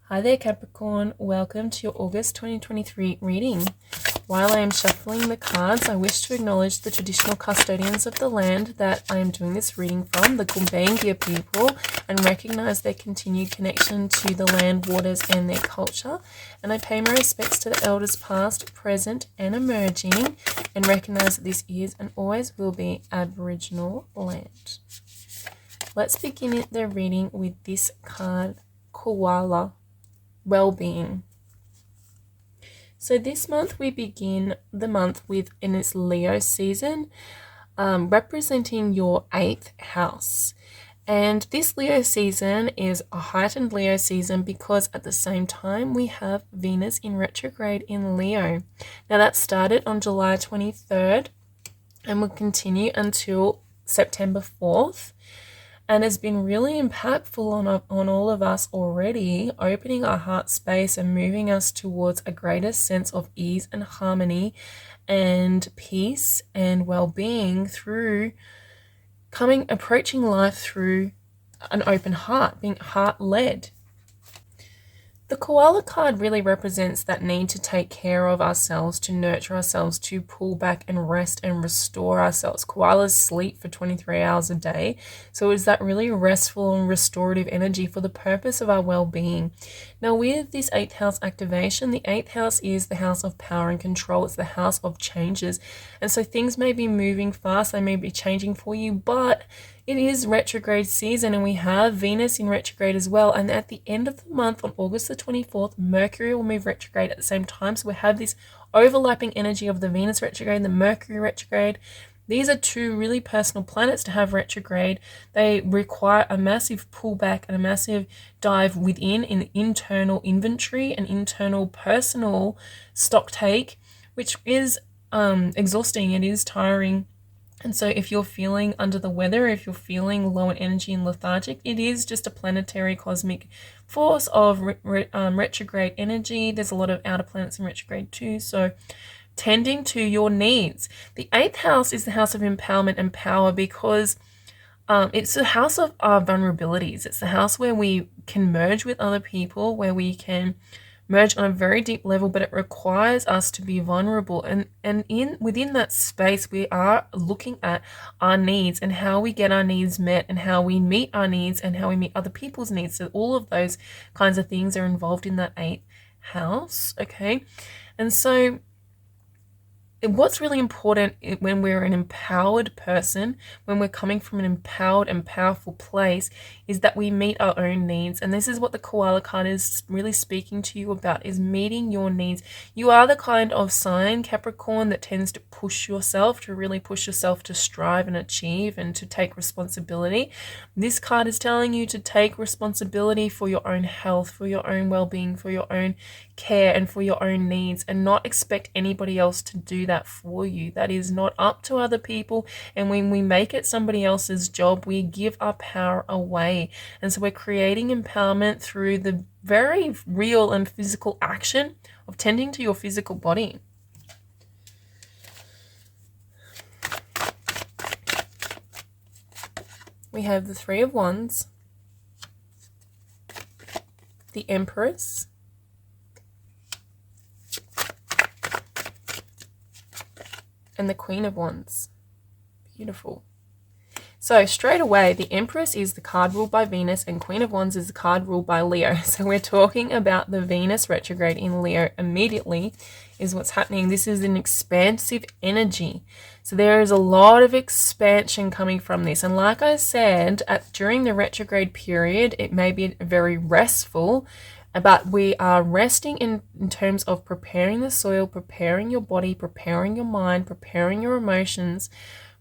Hi there, Capricorn. Welcome to your August 2023 reading. While I am shuffling the cards, I wish to acknowledge the traditional custodians of the land that I am doing this reading from, the Gumbaynggirr people, and recognize their continued connection to the land, waters, and their culture. And I pay my respects to the elders past, present, and emerging, and recognize that this is and always will be Aboriginal land. Let's begin the reading with this card, Koala. Well-being. So this month we begin the month in its Leo season, representing your 8th house. And this Leo season is a heightened Leo season because at the same time we have Venus in retrograde in Leo. Now that started on July 23rd and will continue until September 4th. And has been really impactful on all of us already, opening our heart space and moving us towards a greater sense of ease and harmony and peace and well-being through approaching life through an open heart, being heart-led. The koala card really represents that need to take care of ourselves, to nurture ourselves, to pull back and rest and restore ourselves. Koalas sleep for 23 hours a day, so it's that really restful and restorative energy for the purpose of our well-being. Now with this 8th house activation, the 8th house is the house of power and control. It's the house of changes, and so things may be moving fast, they may be changing for you, but it is retrograde season and we have Venus in retrograde as well. And at the end of the month, on August the 24th, Mercury will move retrograde at the same time. So we have this overlapping energy of the Venus retrograde and the Mercury retrograde. These are two really personal planets to have retrograde. They require a massive pullback and a massive dive within in the internal inventory and internal personal stock take, which is exhausting. It is tiring. And so if you're feeling under the weather, if you're feeling low in energy and lethargic, it is just a planetary cosmic force of retrograde energy. There's a lot of outer planets in retrograde too. So tending to your needs. The 8th house is the house of empowerment and power because it's the house of our vulnerabilities. It's the house where we can merge with other people, where we can merge on a very deep level, but it requires us to be vulnerable. And within that space, we are looking at our needs and how we get our needs met and how we meet our needs and how we meet other people's needs. So all of those kinds of things are involved in that 8th house, okay? And so what's really important when we're an empowered person, when we're coming from an empowered and powerful place, is that we meet our own needs. And this is what the koala card is really speaking to you about, is meeting your needs. You are the kind of sign, Capricorn, that tends to push yourself, to really push yourself to strive and achieve and to take responsibility. This card is telling you to take responsibility for your own health, for your own well-being, for your own care and for your own needs, and not expect anybody else to do that for you. That is not up to other people, and when we make it somebody else's job, we give our power away. And so we're creating empowerment through the very real and physical action of tending to your physical body. We have the 3 of Wands, the Empress, and the Queen of Wands. Beautiful. So straight away, the Empress is the card ruled by Venus and Queen of Wands is the card ruled by Leo. So we're talking about the Venus retrograde in Leo immediately is what's happening. This is an expansive energy. So there is a lot of expansion coming from this. And like I said, during the retrograde period, it may be very restful, but we are resting in terms of preparing the soil, preparing your body, preparing your mind, preparing your emotions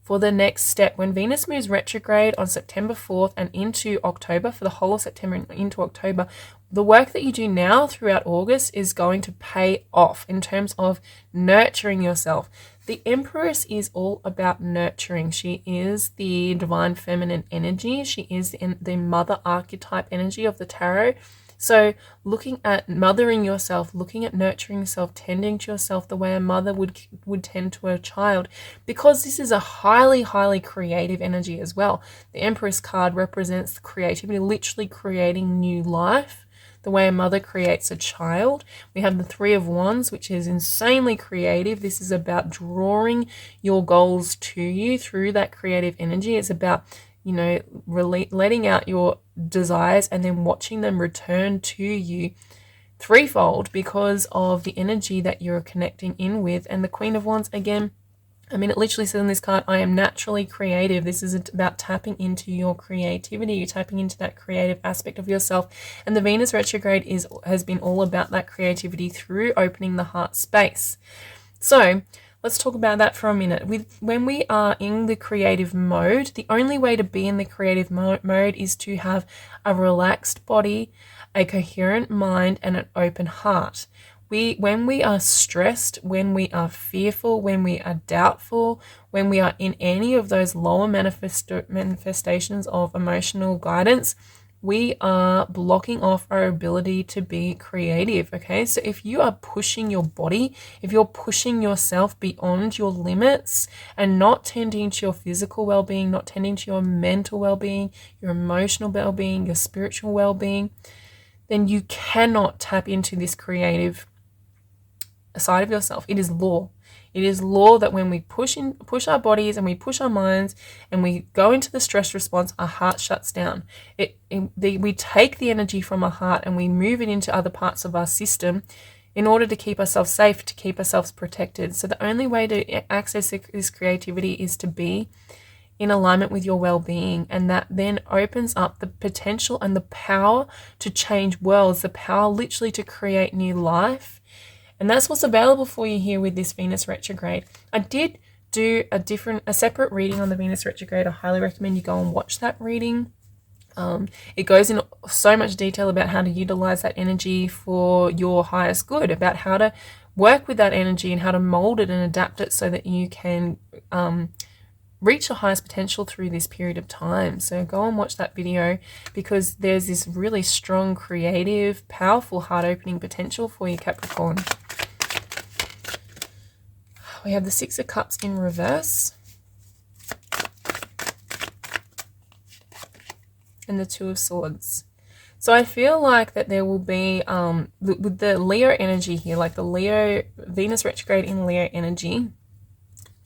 for the next step. When Venus moves retrograde on September 4th and into October, for the whole of September and into October, the work that you do now throughout August is going to pay off in terms of nurturing yourself. The Empress is all about nurturing. She is the divine feminine energy. She is the mother archetype energy of the tarot. So looking at mothering yourself, looking at nurturing yourself, tending to yourself the way a mother would tend to a child, because this is a highly, highly creative energy as well. The Empress card represents creativity, literally creating new life the way a mother creates a child. We have the Three of Wands, which is insanely creative. This is about drawing your goals to you through that creative energy. It's about, letting out your desires and then watching them return to you threefold because of the energy that you're connecting in with. And the Queen of Wands, again, it literally says in this card, I am naturally creative. This is about tapping into your creativity. You're tapping into that creative aspect of yourself. And the Venus retrograde has been all about that creativity through opening the heart space. So let's talk about that for a minute. When we are in the creative mode, the only way to be in the creative mode is to have a relaxed body, a coherent mind, and an open heart. When we are stressed, when we are fearful, when we are doubtful, when we are in any of those lower manifestations of emotional guidance, we are blocking off our ability to be creative, okay? So if you are pushing your body, if you're pushing yourself beyond your limits and not tending to your physical well-being, not tending to your mental well-being, your emotional well-being, your spiritual well-being, then you cannot tap into this creative side of yourself. It is law. It is law that when we push our bodies and we push our minds and we go into the stress response, our heart shuts down. We take the energy from our heart and we move it into other parts of our system in order to keep ourselves safe, to keep ourselves protected. So the only way to access this creativity is to be in alignment with your well-being, and that then opens up the potential and the power to change worlds, the power literally to create new life. And that's what's available for you here with this Venus retrograde. I did do a separate reading on the Venus retrograde. I highly recommend you go and watch that reading. It goes in so much detail about how to utilize that energy for your highest good, about how to work with that energy and how to mold it and adapt it so that you can reach your highest potential through this period of time. So go and watch that video because there's this really strong, creative, powerful, heart-opening potential for you, Capricorn. We have the Six of Cups in reverse and the Two of Swords. So I feel like that there will be, with the Leo energy here, like the Venus retrograde in Leo energy,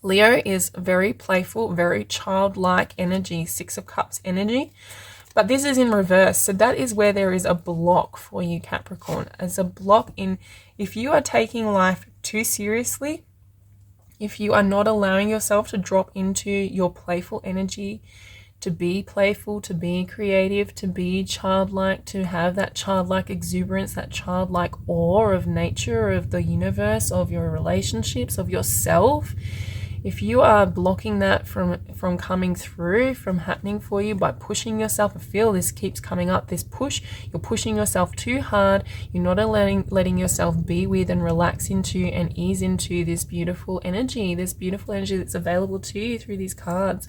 Leo is very playful, very childlike energy, Six of Cups energy, but this is in reverse. So that is where there is a block for you, Capricorn. As a block in, if you are taking life too seriously, if you are not allowing yourself to drop into your playful energy, to be playful, to be creative, to be childlike, to have that childlike exuberance, that childlike awe of nature, of the universe, of your relationships, of yourself, if you are blocking that from coming through, from happening for you by pushing yourself, I feel this keeps coming up, this push, you're pushing yourself too hard, you're not letting yourself be with and relax into and ease into this beautiful energy that's available to you through these cards.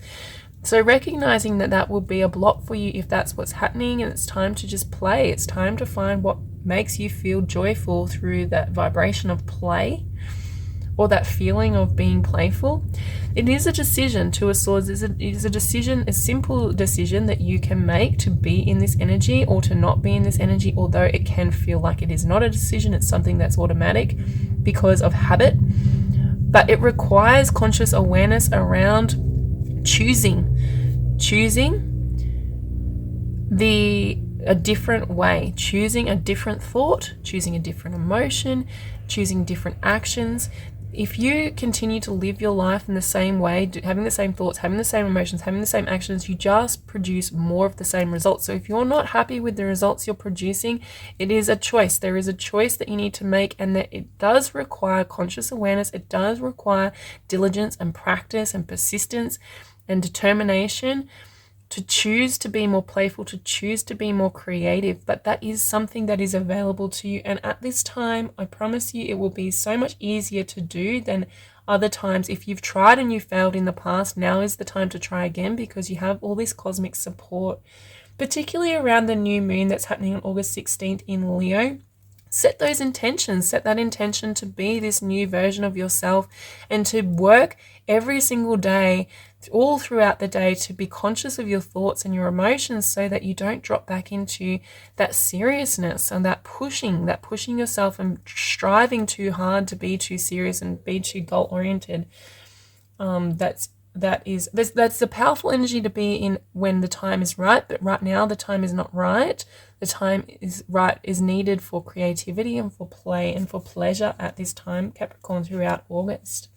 So recognizing that will be a block for you if that's what's happening, and it's time to just play. It's time to find what makes you feel joyful through that vibration of play, or that feeling of being playful. It is a decision. Two of Swords is a decision, a simple decision that you can make to be in this energy or to not be in this energy, although it can feel like it is not a decision. It's something that's automatic because of habit. But it requires conscious awareness around choosing a different way, choosing a different thought, choosing a different emotion, choosing different actions. If you continue to live your life in the same way, having the same thoughts, having the same emotions, having the same actions, you just produce more of the same results. So if you're not happy with the results you're producing, it is a choice. There is a choice that you need to make, and that it does require conscious awareness. It does require diligence and practice and persistence and determination to choose to be more playful, to choose to be more creative. But that is something that is available to you. And at this time, I promise you, it will be so much easier to do than other times. If you've tried and you failed in the past, now is the time to try again, because you have all this cosmic support, particularly around the new moon that's happening on August 16th in Leo. set those intentions, set that intention to be this new version of yourself and to work every single day, all throughout the day, to be conscious of your thoughts and your emotions so that you don't drop back into that seriousness and that pushing yourself and striving too hard to be too serious and be too goal oriented. That's the powerful energy to be in when the time is right, but right now the time is not right. The time is needed for creativity and for play and for pleasure at this time, Capricorn, throughout August.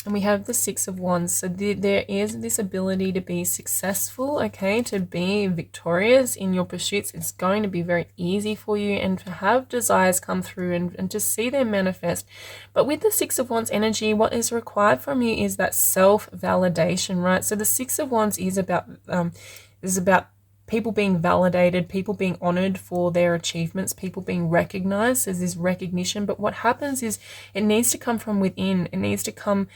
And we have the Six of Wands. So there is this ability to be successful, okay, to be victorious in your pursuits. It's going to be very easy for you, and to have desires come through and to see them manifest. But with the Six of Wands energy, what is required from you is that self-validation, right? So the Six of Wands is about people being validated, people being honored for their achievements, people being recognized. There's this recognition, but what happens is it needs to come from within. It needs to come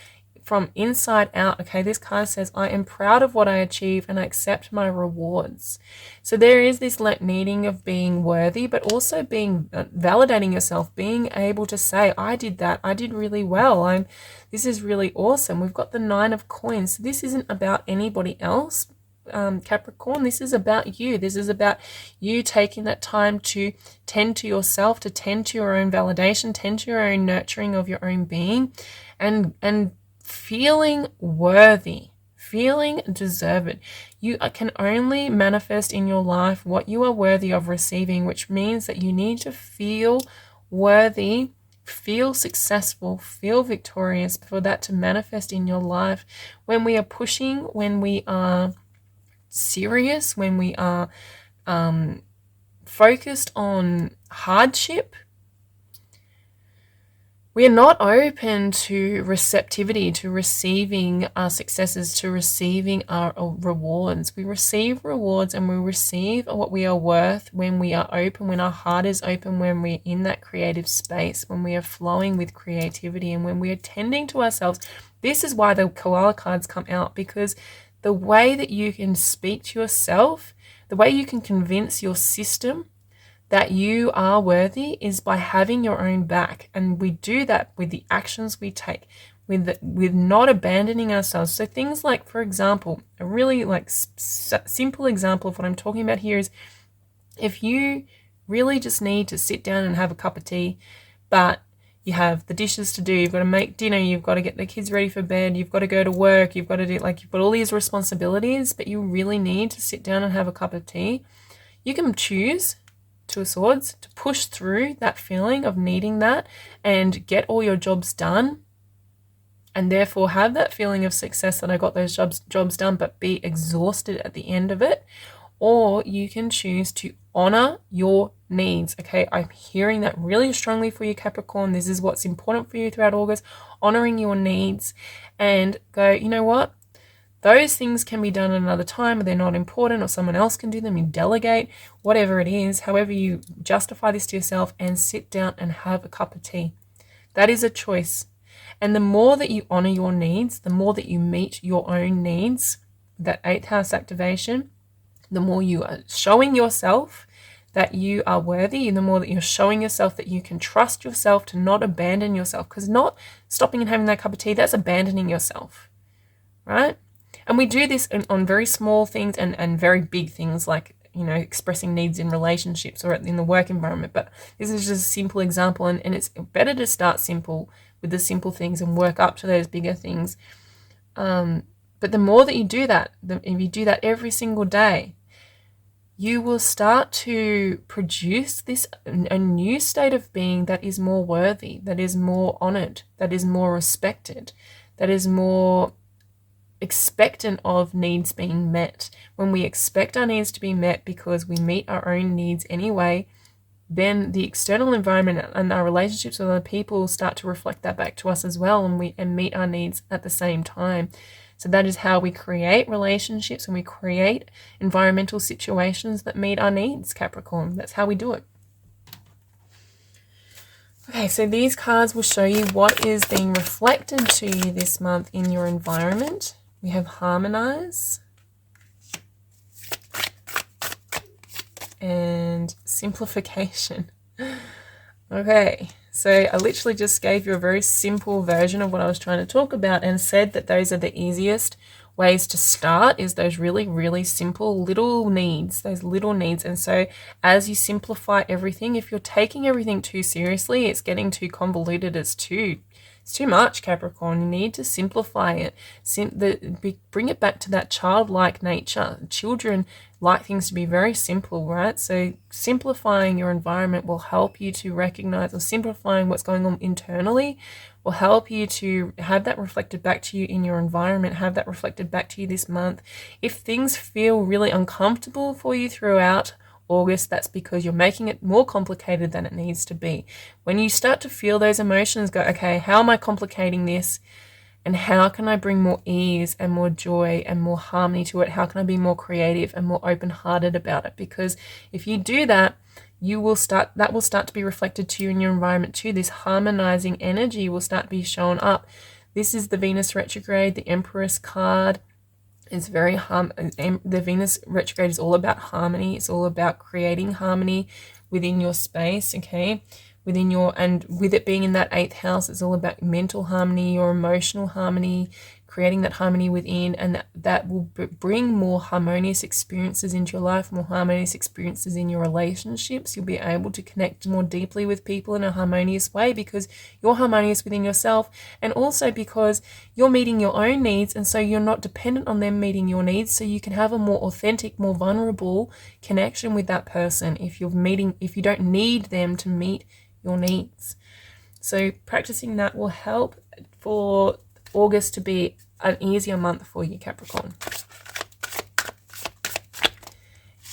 from inside out. Okay, this card says, I am proud of what I achieve and I accept my rewards. So there is this needing of being worthy, but also being validating yourself, being able to say, I did that, I did really well, this is really awesome. We've got the Nine of Coins. So this isn't about anybody else, Capricorn. This is about you. This is about you taking that time to tend to yourself, to tend to your own validation, tend to your own nurturing of your own being, and feeling worthy, feeling deserved. You can only manifest in your life what you are worthy of receiving, which means that you need to feel worthy, feel successful, feel victorious for that to manifest in your life. When we are pushing, when we are serious, when we are focused on hardship, we are not open to receptivity, to receiving our successes, to receiving our rewards. We receive rewards and we receive what we are worth when we are open, when our heart is open, when we're in that creative space, when we are flowing with creativity, and when we are tending to ourselves. This is why the koala cards come out, because the way that you can speak to yourself, the way you can convince your system that you are worthy is by having your own back. And we do that with the actions we take, with not abandoning ourselves. So things like, for example, a really simple example of what I'm talking about here is, if you really just need to sit down and have a cup of tea, but you have the dishes to do, you've got to make dinner, you've got to get the kids ready for bed, you've got to go to work, you've got to do, you've got all these responsibilities, but you really need to sit down and have a cup of tea, you can choose, Two of Swords, to push through that feeling of needing that and get all your jobs done, and therefore have that feeling of success that I got those jobs done, but be exhausted at the end of it. Or you can choose to honor your needs. Okay, I'm hearing that really strongly for you, Capricorn. This is what's important for you throughout August, honoring your needs, and go, you know what? Those things can be done at another time, or they're not important, or someone else can do them. You delegate, whatever it is, however you justify this to yourself, and sit down and have a cup of tea. That is a choice. And the more that you honor your needs, the more that you meet your own needs, that 8th house activation, the more you are showing yourself that you are worthy, and the more that you're showing yourself that you can trust yourself to not abandon yourself. Because not stopping and having that cup of tea, that's abandoning yourself, right? And we do this on very small things and very big things, like, you know, expressing needs in relationships or in the work environment. But this is just a simple example, and it's better to start simple with the simple things and work up to those bigger things. But the more that you do that, if you do that every single day, you will start to produce a new state of being that is more worthy, that is more honored, that is more respected, that is more expectant of needs being met. When we expect our needs to be met because we meet our own needs anyway, then the external environment and our relationships with other people start to reflect that back to us as well, and meet our needs at the same time. So that is how we create relationships, and we create environmental situations that meet our needs, Capricorn. That's how we do it. Okay, so these cards will show you what is being reflected to you this month in your environment. We have harmonize, and simplification. Okay, so I literally just gave you a very simple version of what I was trying to talk about and said that those are the easiest ways to start, is those really, really simple little needs, those little needs. And so as you simplify everything, if you're taking everything too seriously, it's getting too convoluted, it's too much, Capricorn. You need to simplify it. Bring it back to that childlike nature. Children like things to be very simple, right? So simplifying your environment will help you to recognize, or simplifying what's going on internally will help you to have that reflected back to you in your environment, have that reflected back to you this month. If things feel really uncomfortable for you throughout August, that's because you're making it more complicated than it needs to be. When you start to feel those emotions, go, okay, how am I complicating this? And how can I bring more ease and more joy and more harmony to it? How can I be more creative and more open-hearted about it? Because if you do that, that will start to be reflected to you in your environment too. This harmonizing energy will start to be shown up. This is the Venus retrograde, the Empress card. It's very the Venus retrograde is all about harmony. It's all about creating harmony within your space, okay? And with it being in that 8th house, it's all about mental harmony, your emotional harmony, creating that harmony within, and that will bring more harmonious experiences into your life, more harmonious experiences in your relationships. You'll be able to connect more deeply with people in a harmonious way because you're harmonious within yourself, and also because you're meeting your own needs, and so you're not dependent on them meeting your needs, so you can have a more authentic, more vulnerable connection with that person if you don't need them to meet your needs. So practicing that will help for August to be an easier month for you, Capricorn.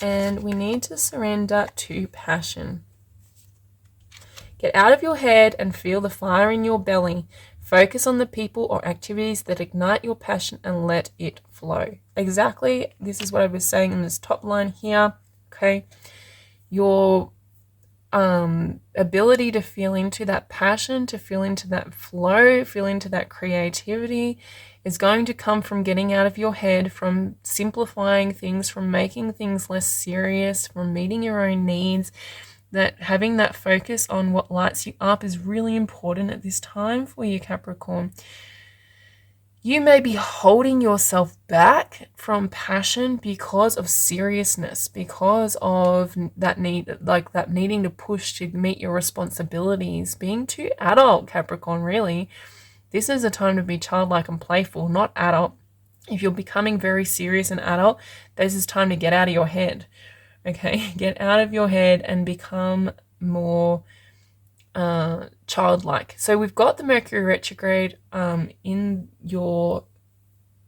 And we need to surrender to passion. Get out of your head and feel the fire in your belly. Focus on the people or activities that ignite your passion and let it flow. Exactly, this is what I was saying in this top line here, okay? Your ability to feel into that passion, to feel into that flow, feel into that creativity is going to come from getting out of your head, from simplifying things, from making things less serious, from meeting your own needs. That having that focus on what lights you up is really important at this time for you, Capricorn. You may be holding yourself back from passion because of seriousness, because of that need, like that needing to push to meet your responsibilities, being too adult, Capricorn, really. This is a time to be childlike and playful, not adult. If you're becoming very serious and adult, this is time to get out of your head, okay? Get out of your head and become more childlike. So we've got the Mercury retrograde in your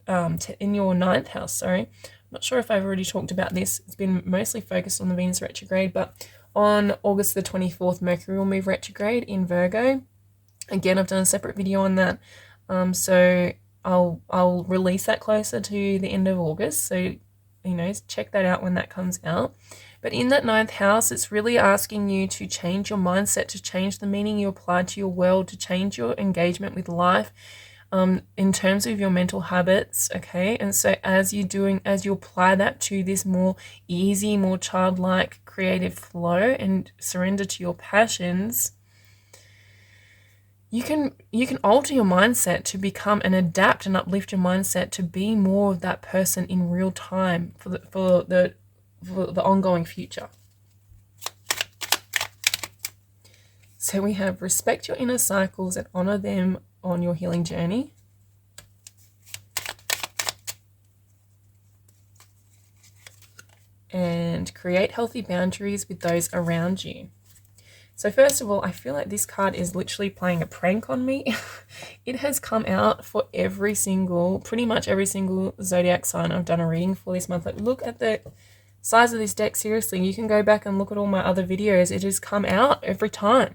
9th house. Sorry, I'm not sure if I've already talked about this. It's been mostly focused on the Venus retrograde, but on August the 24th, Mercury will move retrograde in Virgo. Again, I've done a separate video on that, so I'll release that closer to the end of August. So check that out when that comes out. But in that 9th house, it's really asking you to change your mindset, to change the meaning you apply to your world, to change your engagement with life in terms of your mental habits, okay? And so as you apply that to this more easy, more childlike, creative flow and surrender to your passions, you can alter your mindset to become and adapt and uplift your mindset to be more of that person in real time for the ongoing future. So we have respect your inner cycles and honor them on your healing journey. And create healthy boundaries with those around you. So first of all, I feel like this card is literally playing a prank on me. It has come out for pretty much every single zodiac sign I've done a reading for this month. Like, look at the size of this deck. Seriously, you can go back and look at all my other videos. It has come out every time.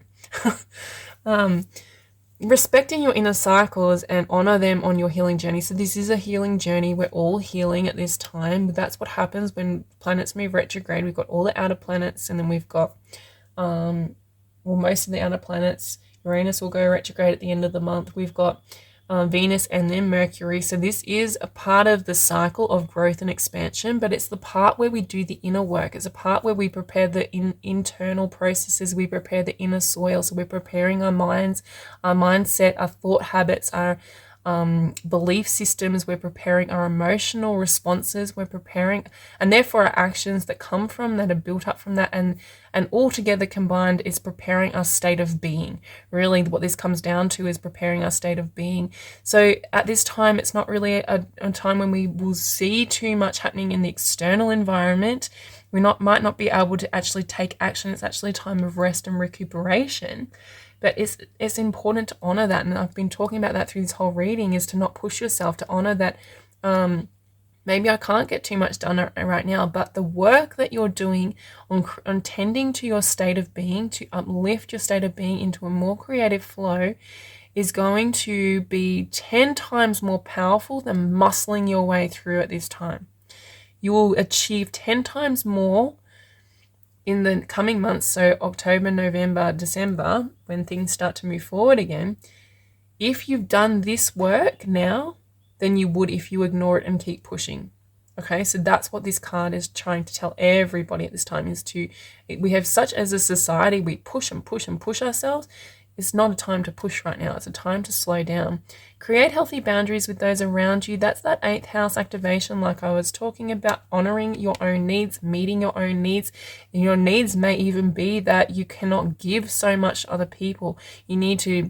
Respecting your inner cycles and honor them on your healing journey. So this is a healing journey. We're all healing at this time. That's what happens when planets move retrograde. We've got all the outer planets, and then we've got most of the outer planets. Uranus will go retrograde at the end of the month. We've got Venus and then Mercury. So this is a part of the cycle of growth and expansion, but it's the part where we do the inner work. It's a part where we prepare the internal processes. We prepare the inner soil. So we're preparing our minds, our mindset, our thought habits, our belief systems. We're preparing our emotional responses. We're preparing, and therefore our actions that come from that are built up from that, and all together combined is preparing our state of being. Really what this comes down to is preparing our state of being. So at this time, it's not really a time when we will see too much happening in the external environment. We might not be able to actually take action. It's actually a time of rest and recuperation. But it's important to honor that. And I've been talking about that through this whole reading, is to not push yourself, to honor that maybe I can't get too much done right now, but the work that you're doing on tending to your state of being, to uplift your state of being into a more creative flow, is going to be 10 times more powerful than muscling your way through at this time. You will achieve 10 times more in the coming months, so October, November, December, when things start to move forward again, if you've done this work now, than you would if you ignore it and keep pushing. Okay, so that's what this card is trying to tell everybody at this time, is we have such, as a society, we push and push and push ourselves. It's not a time to push right now. It's a time to slow down. Create healthy boundaries with those around you. That's that 8th house activation, like I was talking about, honoring your own needs, meeting your own needs. And your needs may even be that you cannot give so much to other people. You need to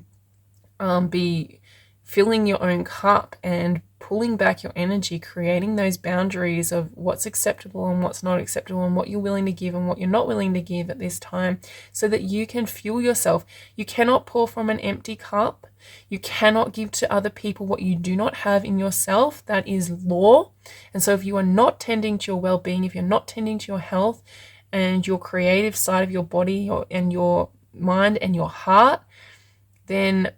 be filling your own cup and pulling back your energy, creating those boundaries of what's acceptable and what's not acceptable, and what you're willing to give and what you're not willing to give at this time, so that you can fuel yourself. You cannot pour from an empty cup. You cannot give to other people what you do not have in yourself. That is law. And so if you are not tending to your well-being, if you're not tending to your health and your creative side of your body and your mind and your heart, then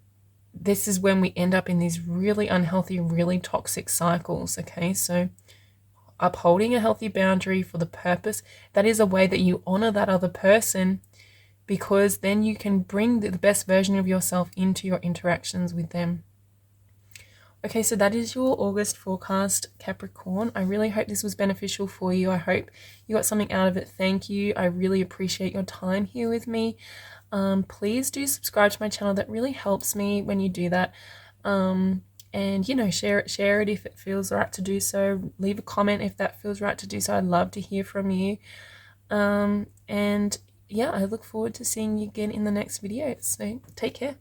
this is when we end up in these really unhealthy, really toxic cycles. Okay, so upholding a healthy boundary for the purpose, that is a way that you honor that other person, because then you can bring the best version of yourself into your interactions with them. Okay, so that is your August forecast, Capricorn. I really hope this was beneficial for you. I hope you got something out of it. Thank you. I really appreciate your time here with me. Please do subscribe to my channel. That really helps me when you do that. And share it if it feels right to do so. Leave a comment if that feels right to do so. I'd love to hear from you. And yeah, I look forward to seeing you again in the next video. So take care.